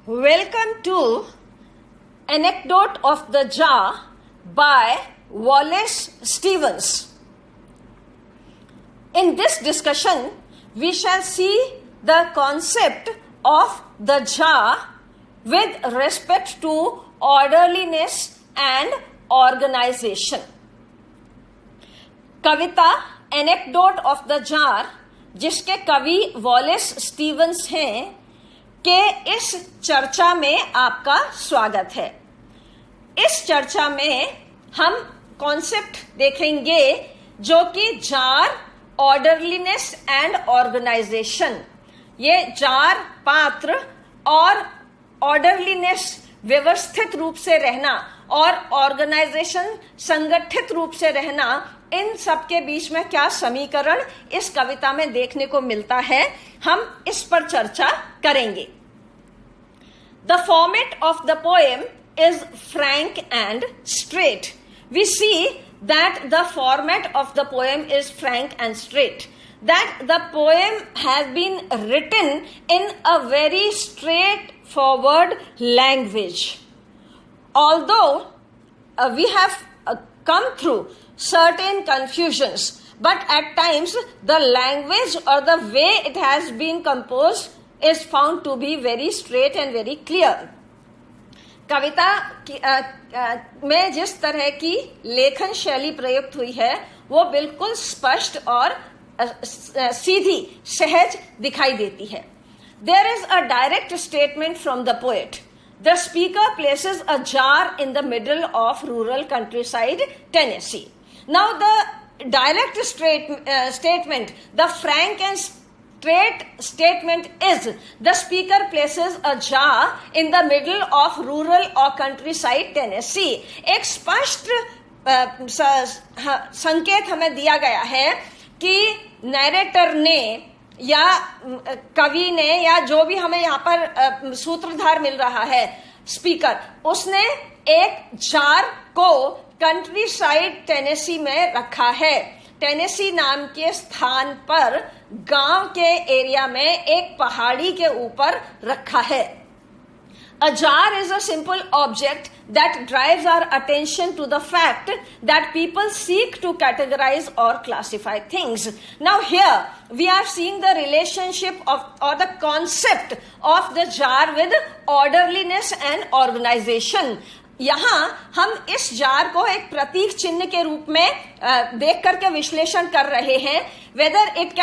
Welcome to Anecdote of the Jar by Wallace Stevens. In this discussion, we shall see the concept of the jar with respect to orderliness and organization. Kavita anecdote of the jar, जिसके कवि Wallace Stevens हैं, के इस चर्चा में आपका स्वागत है। इस चर्चा में हम कॉन्सेप्ट देखेंगे जो कि जार, ऑर्डरलीनेस एंड ऑर्गेनाइजेशन, ये जार पात्र और ऑर्डरलीनेस व्यवस्थित रूप से रहना और ऑर्गेनाइजेशन संगठित रूप से रहना, इन सब के बीच में क्या समीकरण इस कविता में देखने को मिलता है, हम इस पर चर्चा करेंगे। The format of the poem is frank and straight. We see that the format of the poem is frank and straight. That the poem has been written in a very straightforward language. Although we have come through certain confusions, but at times the language or the way it has been composed is found to be very straight and very clear. कविता में जिस तरह की लेखन शैली प्रयुक्त हुई है वो बिल्कुल स्पष्ट और सीधी, सहज दिखाई देती है। There is a direct statement from the poet. The speaker places a jar in the middle of rural countryside Tennessee. Now the direct statement, the frank and straight statement is the speaker places a jar in the middle of rural or countryside Tennessee. एक स्पष्ट संकेत हमें दिया गया है कि narrator ने या कवि ने या जो भी हमें यहाँ पर सूत्रधार मिल रहा है, स्पीकर, उसने एक जार को कंट्री साइड टेनेसी में रखा है। टेनेसी नाम के स्थान पर गांव के एरिया में एक पहाड़ी के ऊपर रखा है। A jar is a simple object that drives our attention to the fact that people seek to categorize or classify things. Now here we are seeing the relationship of or the concept of the jar with orderliness and organization. यहाँ हम इस jar को एक प्रतीक चिन्ह के रूप में देख करके विश्लेषण कर रहे हैं, whether it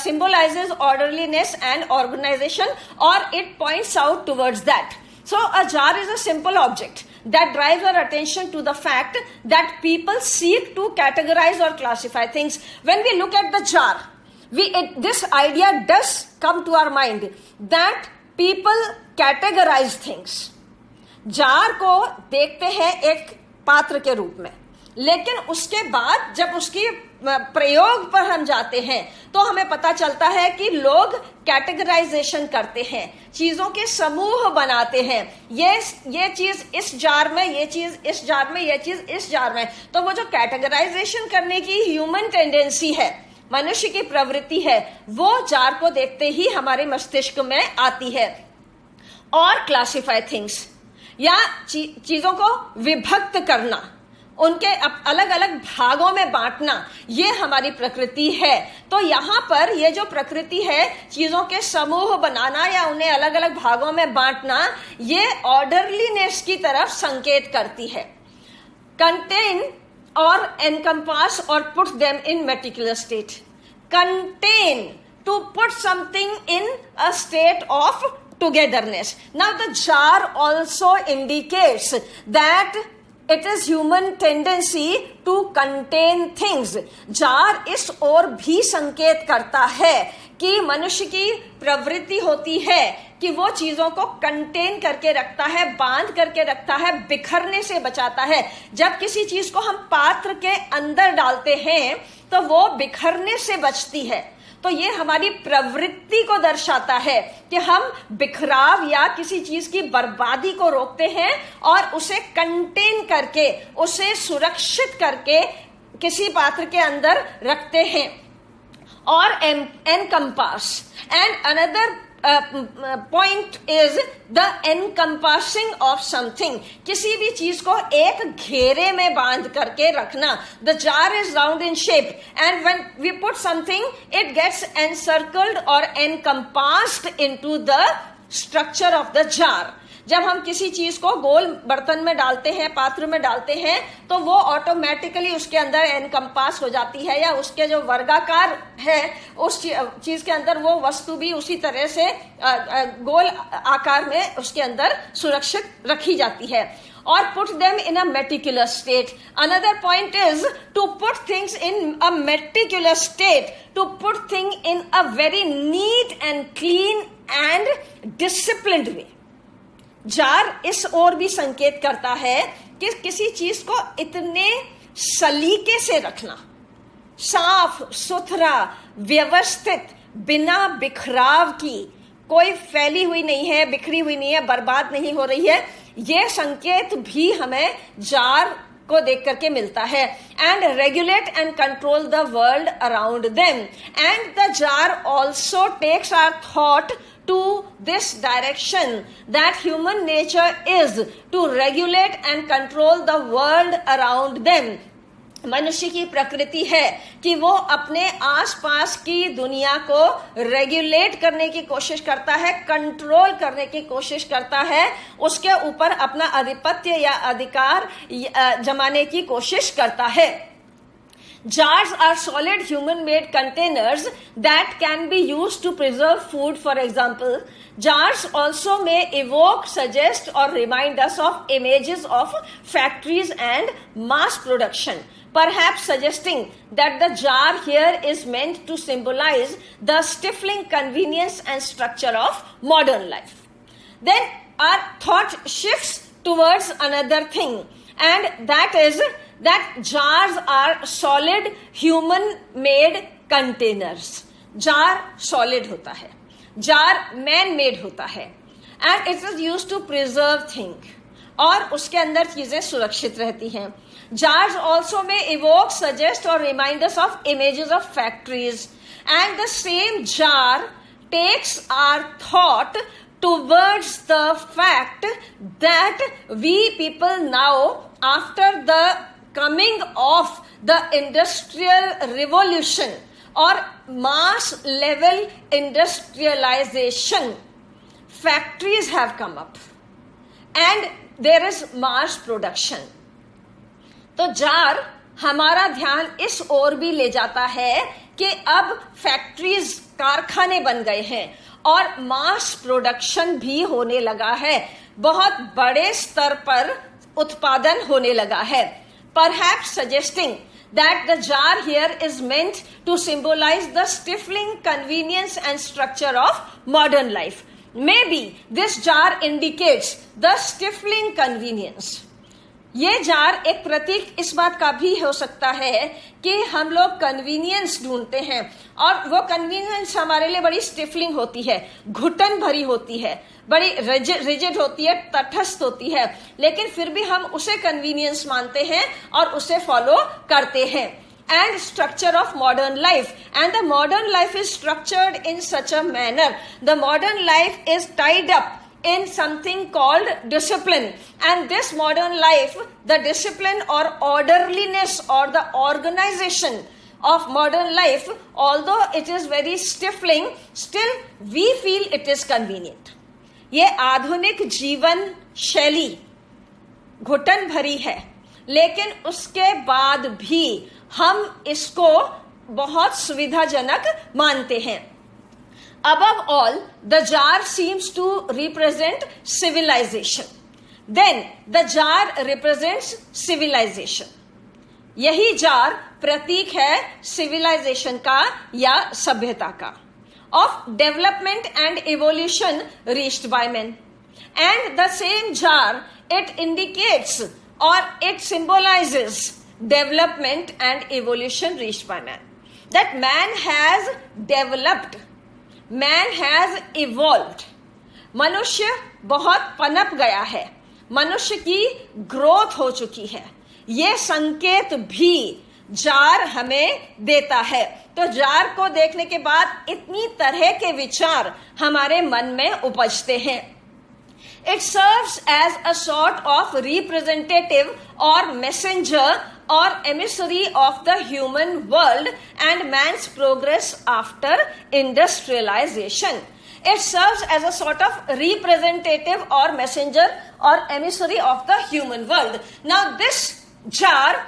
symbolizes orderliness and organization or it points out towards that. So a jar is a simple object that drives our attention to the fact that people seek to categorize or classify things. When we look at the jar, this idea does come to our mind that people categorize things. Jar को देखते हैं एक पात्र के रूप में, लेकिन उसके बाद जब उसकी प्रयोग पर हम जाते हैं तो हमें पता चलता है कि लोग कैटेगराइजेशन करते हैं, चीजों के समूह बनाते हैं। ये चीज इस जार में, ये चीज इस जार में, ये चीज इस जार में। तो वो जो कैटेगराइजेशन करने की ह्यूमन टेंडेंसी है, मनुष्य की प्रवृत्ति है, वो जार को देखते ही हमारे मस्तिष्क में आती है। और क्लासिफाई थिंग्स, या चीजों को विभक्त करना, उनके अलग अलग भागों में बांटना, ये हमारी प्रकृति है। तो यहाँ पर ये जो प्रकृति है, चीजों के समूह बनाना या उन्हें अलग अलग भागों में बांटना, ये ऑर्डरलीनेस की तरफ संकेत करती है। कंटेन और एनकम्पास और put them in meticulous state. Contain, to put something in a state of togetherness. Now the jar also indicates that it is human tendency to contain things. Jar इस ओर भी संकेत करता है कि मनुष्य की प्रवृत्ति होती है कि वो चीजों को कंटेन करके रखता है, बांध करके रखता है, बिखरने से बचाता है। जब किसी चीज को हम पात्र के अंदर डालते हैं तो वो बिखरने से बचती है। तो ये हमारी प्रवृत्ति को दर्शाता है कि हम बिखराव या किसी चीज की बर्बादी को रोकते हैं और उसे कंटेन करके, उसे सुरक्षित करके किसी पात्र के अंदर रखते हैं। और encompass and another point is the encompassing of something. किसी भी चीज को एक घेरे में बांध करके रखना. The jar is round in shape, and when we put something, it gets encircled or encompassed into the structure of the jar. जब हम किसी चीज को गोल बर्तन में डालते हैं, पात्र में डालते हैं, तो वो ऑटोमेटिकली उसके अंदर एनकम्पास हो जाती है, या उसके जो वर्गाकार है उस चीज के अंदर वो वस्तु भी उसी तरह से गोल आकार में उसके अंदर सुरक्षित रखी जाती है. Or put them in a meticulous state. Another point is to put things in a meticulous state, to put things in a very neat and clean and disciplined way. Jar इस ओर भी संकेत करता है कि किसी चीज को इतने सलीके से रखना, साफ सुथरा, व्यवस्थित, बिना बिखराव की, कोई फैली हुई नहीं है, बिखरी हुई नहीं है, बर्बाद नहीं हो रही है. ये संकेत भी हमें जार को देख करके मिलता है. And regulate and control the world around them. And the jar also takes our thought to this direction, that human nature is to regulate and control the world around them. मनुष्य की प्रकृति है कि वो अपने आसपास की दुनिया को रेगुलेट करने की कोशिश करता है, कंट्रोल करने की कोशिश करता है, उसके ऊपर अपना आधिपत्य या अधिकार जमाने की कोशिश करता है. Jars are solid human-made containers that can be used to preserve food, for example. Jars also may evoke, suggest or remind us of images of factories and mass production, perhaps suggesting that the jar here is meant to symbolize the stifling convenience and structure of modern life. Then our thought shifts towards another thing, and that is that jars are solid human made containers. jar solid होता है, jar man made होता है, and it is used to preserve things, और उसके अंदर चीजें सुरक्षित रहती हैं. Jars also may evoke, suggest or remind us of images of factories, and the same jar takes our thought towards the fact that we people now, after the coming of the industrial revolution or mass level industrialization, factories have come up and there is mass production. तो jar हमारा ध्यान इस ओर भी ले जाता है कि अब फैक्ट्रीज, कारखाने बन गए हैं और मास प्रोडक्शन भी होने लगा है, बहुत बड़े स्तर पर उत्पादन होने लगा है. Perhaps suggesting that the jar here is meant to symbolize the stifling convenience and structure of modern life. Maybe this jar indicates the stifling convenience. ये जार एक प्रतीक इस बात का भी हो सकता है कि हम लोग कन्वीनियंस ढूंढते हैं और वो कन्वीनियंस हमारे लिए बड़ी स्टिफलिंग होती है, घुटन भरी होती है, बड़ी रिजिड होती है, तटस्थ होती है, लेकिन फिर भी हम उसे कन्वीनियंस मानते हैं और उसे फॉलो करते हैं. And structure of modern life, and the modern life is structured in such a manner. The modern life is tied up in something called discipline, and this modern life, the discipline or orderliness or the organization of modern life, although it is very stifling, still we feel it is convenient. ये आधुनिक जीवन शैली घुटन भरी है, लेकिन उसके बाद भी हम इसको बहुत सुविधाजनक मानते हैं. Above all, the jar seems to represent civilization. Then the jar represents civilization. यही जार प्रतीक है civilization का या सभ्यता का, of development and evolution reached by men. And the same jar, it indicates or it symbolizes development and evolution reached by man. That man has developed, man has evolved. मनुष्य बहुत पनप गया है, मनुष्य की ग्रोथ हो चुकी है. ये संकेत भी जार हमें देता है। तो जार को देखने के बाद इतनी तरह के विचार हमारे मन में उपजते हैं। It serves as a sort of representative or messenger or emissary of the human world and man's progress after industrialization. It serves as a sort of representative or messenger or emissary of the human world. Now this jar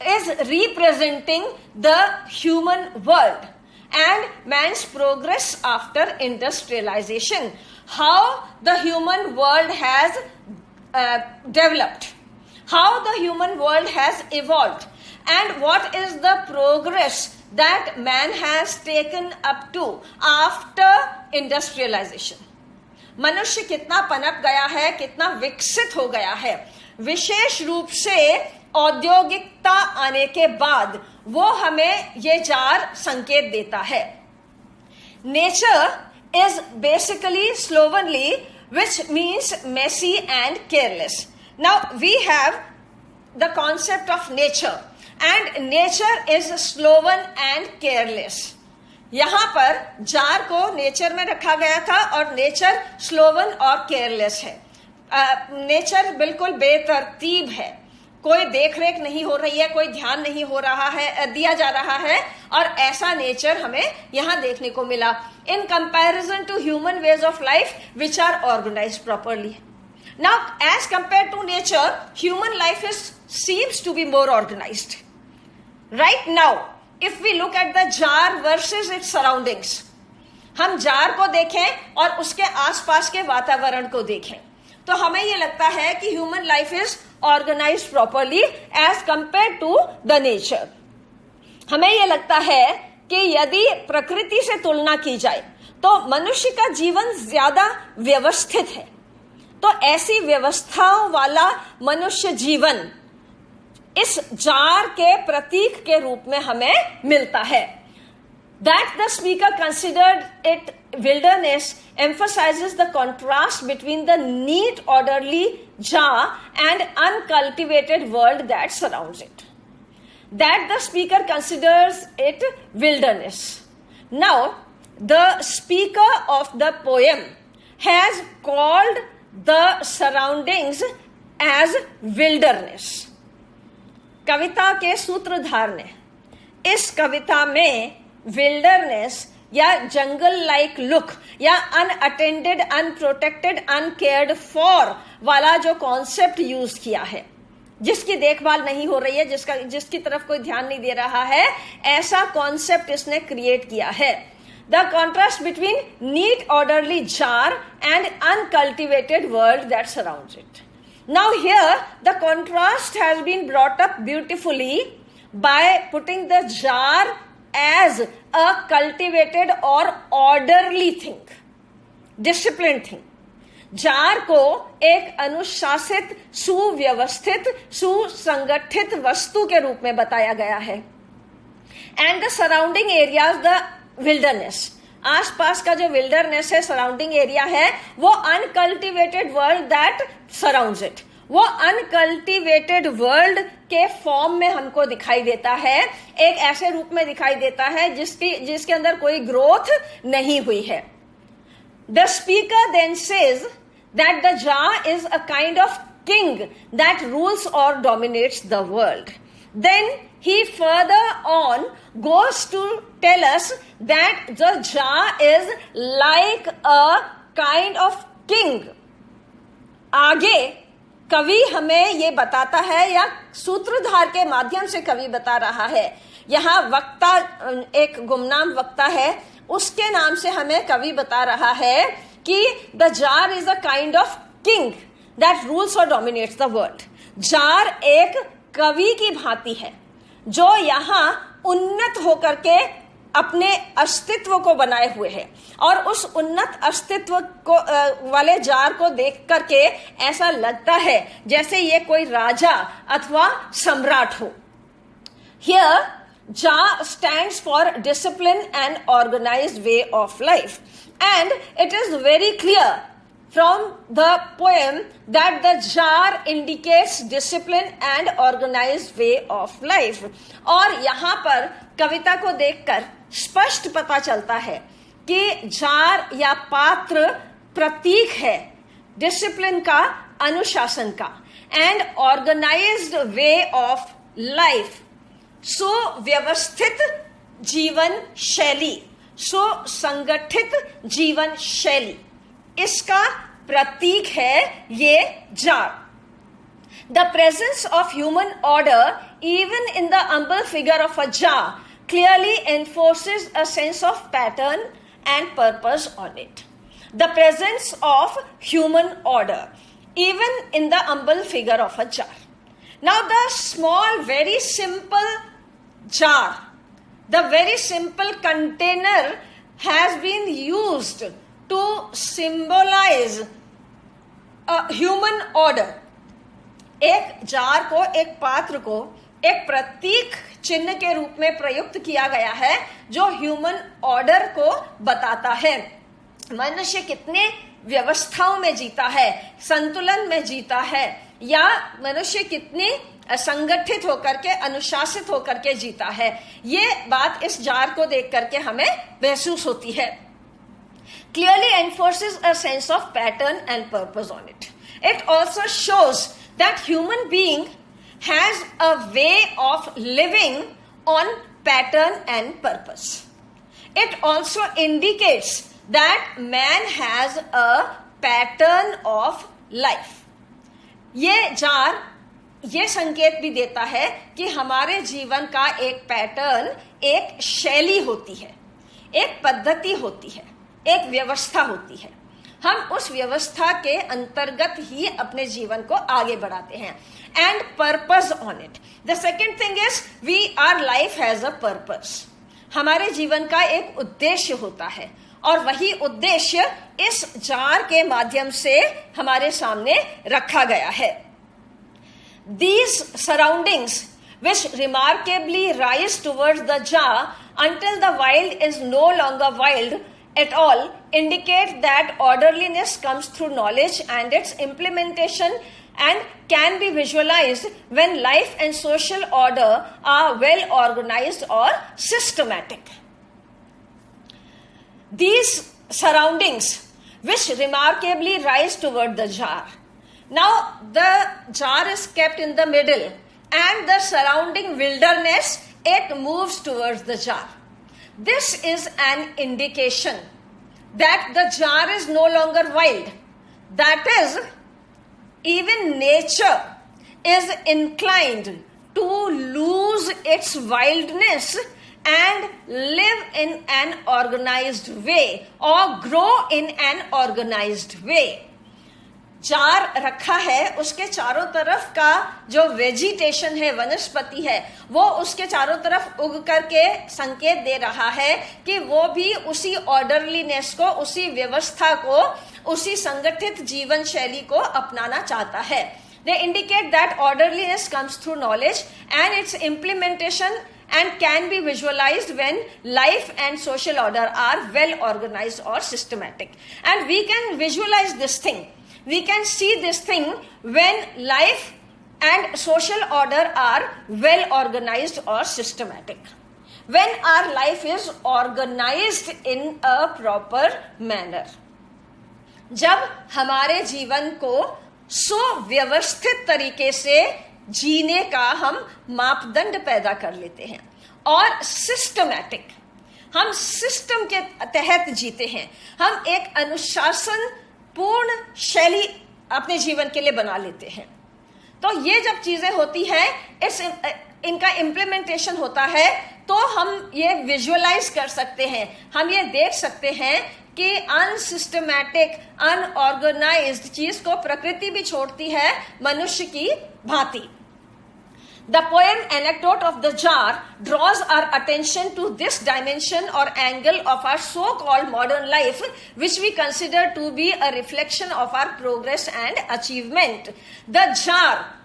is representing the human world and man's progress after industrialization. How the human world has developed, how the human world has evolved, and what is the progress that man has taken up to after industrialization. मनुष्य कितना पनप गया है, कितना विकसित हो गया है। विशेष रूप से औद्योगिकता आने के बाद वो हमें ये जार संकेत देता है। Nature is basically slovenly, which means messy and careless. Now we have the concept of nature, and nature is sloven and careless. यहाँ पर जार को नेचर में रखा गया था और नेचर स्लोवन और केयरलेस है। नेचर बिल्कुल बेतरतीब है, कोई देखरेख नहीं हो रही है, कोई ध्यान नहीं हो रहा है, दिया जा रहा है, और ऐसा नेचर हमें यहाँ देखने को मिला in comparison to human ways of life which are organised properly. Now as compare to nature, human life is seems to be more organised. Right now if we look at the jar versus its surroundings, हम jar को देखें और उसके आसपास के वातावरण को देखें, तो हमें ये लगता है कि human life is organised properly as compare to the nature. हमें ये लगता है कि यदि प्रकृति से तुलना की जाए तो मनुष्य का जीवन ज्यादा व्यवस्थित है। तो ऐसी व्यवस्थाओं वाला मनुष्य जीवन इस जार के प्रतीक के रूप में हमें मिलता है। That the speaker considered it wilderness emphasizes the contrast between the neat, orderly jar and uncultivated world that surrounds it. That the speaker considers it wilderness. Now, the speaker of the poem has called the surroundings as wilderness. कविता के सूत्रधार ने इस कविता में wilderness या जंगल like look या unattended, unprotected, uncared for वाला जो concept use किया है, जिसकी देखभाल नहीं हो रही है, जिसकी तरफ कोई ध्यान नहीं दे रहा है, ऐसा कॉन्सेप्ट इसने क्रिएट किया है। The contrast between neat orderly jar and uncultivated world that surrounds it. Now here the contrast has been brought up beautifully by putting the jar as a cultivated or orderly thing, disciplined thing. Jar को एक अनुशासित, सुव्यवस्थित, सुसंगठित वस्तु के रूप में बताया गया है। And the surrounding areas the wilderness, आसपास का जो विल्डरनेस है, सराउंडिंग एरिया है, वो uncultivated world that surrounds it, वो अनकल्टिवेटेड वर्ल्ड के फॉर्म में हमको दिखाई देता है, एक ऐसे रूप में दिखाई देता है जिसके अंदर कोई ग्रोथ नहीं हुई है। The speaker then says that the jar is a kind of king that rules और dominates the world. Then he further on goes to tell us that the jar is like a kind of king. आगे कवि हमें ये बताता है, या सूत्रधार के माध्यम से कवि बता रहा है, यहाँ वक्ता, एक गुमनाम वक्ता है, उसके नाम से हमें कवि बता रहा है कि the jar is a kind of king that rules और डोमिनेट्स द वर्ल्ड। जार एक कवि की भांति है जो यहाँ उन्नत होकर के अपने अस्तित्व को बनाए हुए है, और उस उन्नत अस्तित्व को वाले जार को देख करके ऐसा लगता है जैसे ये कोई राजा अथवा सम्राट हो। Here jar stands for discipline and organized way of life, and it is very clear from the poem that the jar indicates discipline and organized way of life. और यहाँ पर कविता को देखकर स्पष्ट पता चलता है कि जार या पात्र प्रतीक है डिसिप्लिन का, अनुशासन का, and organised way of life, सुव्यवस्थित जीवन शैली, सुसंगठित जीवन शैली, इसका प्रतीक है ये jar. The presence of human order, even in the humble figure of a jar, clearly enforces a sense of pattern and purpose on it. The presence of human order, even in the humble figure of a jar. Now the small, very simple jar, the very simple container has been used to symbolize a human order. एक jar को, एक पात्र को एक प्रतीक चिन्ह के रूप में प्रयुक्त किया गया है जो ह्यूमन ऑर्डर को बताता है. मनुष्य कितने व्यवस्थाओं में जीता है, संतुलन में जीता है, या मनुष्य कितनी संगठित होकर के, अनुशासित होकर के जीता है, ये बात इस जार को देख करके हमें महसूस होती है. Clearly enforces a sense of pattern and purpose on it. It also shows that human being has a way of living on pattern and purpose. It also indicates that man has a pattern of life. ये jar ये संकेत भी देता है कि हमारे जीवन का एक पैटर्न, एक शैली होती है, एक पद्धति होती है, एक व्यवस्था होती है. हम उस व्यवस्था के अंतर्गत ही अपने जीवन को आगे बढ़ाते हैं. And purpose on it. The second thing is we are life has a purpose. हमारे जीवन का एक उद्देश्य होता है और वही उद्देश्य इस जार के माध्यम से हमारे सामने रखा गया है. These surroundings which remarkably rise towards the jar until the wild is no longer wild at all indicate that orderliness comes through knowledge and its implementation and can be visualized when life and social order are well organized or systematic. These surroundings which remarkably rise toward the jar. Now the jar is kept in the middle and the surrounding wilderness, it moves towards the jar. This is an indication that the jar is no longer wild. That is, even nature is inclined to lose its wildness and live in an organized way or grow in an organized way. Jar रखा है, उसके चारों तरफ का जो vegetation है, वनस्पति है, वो उसके चारों तरफ उग करके संकेत दे रहा है कि वो भी उसी ऑर्डरलीनेस को, उसी व्यवस्था को, उसी संगठित जीवन शैली को अपनाना चाहता है. They indicate that orderliness comes through knowledge and its implementation and can be visualized when life and social order are well organized or systematic. And we can visualize this thing. We can see this thing when life and social order are well organized or systematic. When our life is organized in a proper manner. जब हमारे जीवन को सुव्यवस्थित तरीके से जीने का हम मापदंड पैदा कर लेते हैं और सिस्टमैटिक, हम सिस्टम के तहत जीते हैं, हम एक अनुशासन पूर्ण शैली अपने जीवन के लिए बना लेते हैं. तो ये जब चीजें होती है, इनका इम्प्लीमेंटेशन होता है, तो हम ये विजुअलाइज कर सकते हैं, हम ये देख सकते हैं कि अनसिस्टमैटिक, अनऑर्गेनाइज्ड चीज को प्रकृति भी छोड़ती है मनुष्य की भांति. The poem Anecdote of the Jar draws our attention to this dimension or angle of our so-called modern life, which we consider to be a reflection of our progress and achievement. The jar,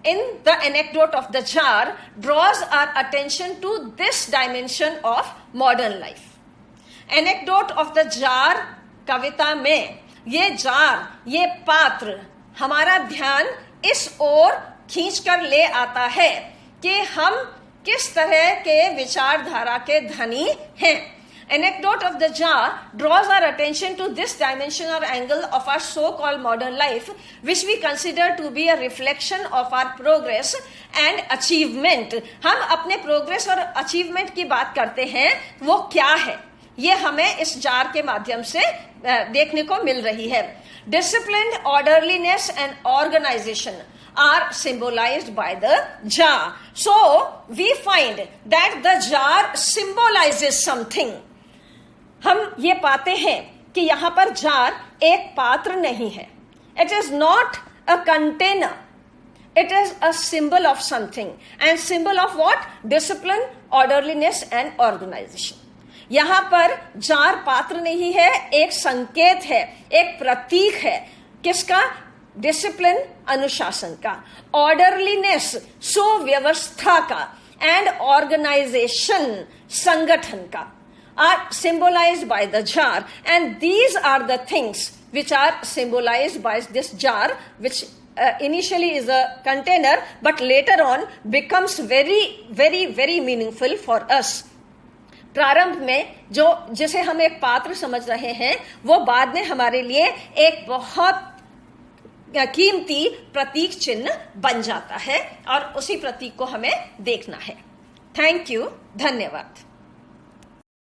in the Anecdote of the Jar, draws our attention to this dimension of modern life. Anecdote of the Jar कविता में ये jar, ये पात्र हमारा ध्यान इस ओर खींचकर ले आता है कि हम किस तरह के विचारधारा के धनी हैं. Anecdote of the jar draws our attention to this dimension or angle of our so-called modern life, which we consider to be a reflection of our progress and achievement. हम अपने progress और achievement की बात करते हैं, वो क्या है? ये हमें इस जार के माध्यम से देखने को मिल रही है. Disciplined orderliness and organization are symbolized by the jar. So we find that the jar symbolizes something. हम ये पाते हैं कि यहां पर जार एक पात्र नहीं है. It is not a container, it is a symbol of something. And symbol of what? Discipline, orderliness and organisation. यहां पर जार पात्र नहीं है, एक संकेत है, एक प्रतीक है. किसका? डिसिप्लिन, अनुशासन का. ऑर्डरलीनेस, सुव्यवस्था का. एंड ऑर्गेनाइजेशन, संगठन का, are symbolized by the jar, and these are the things which are symbolized by this jar, which initially is a container but later on becomes very very very meaningful for us. प्रारंभ में जिसे हम एक पात्र समझ रहे हैं, वो बाद में हमारे लिए एक बहुत कीमती प्रतीक चिन्ह बन जाता है, और उसी प्रतीक को हमें देखना है. थैंक यू, धन्यवाद.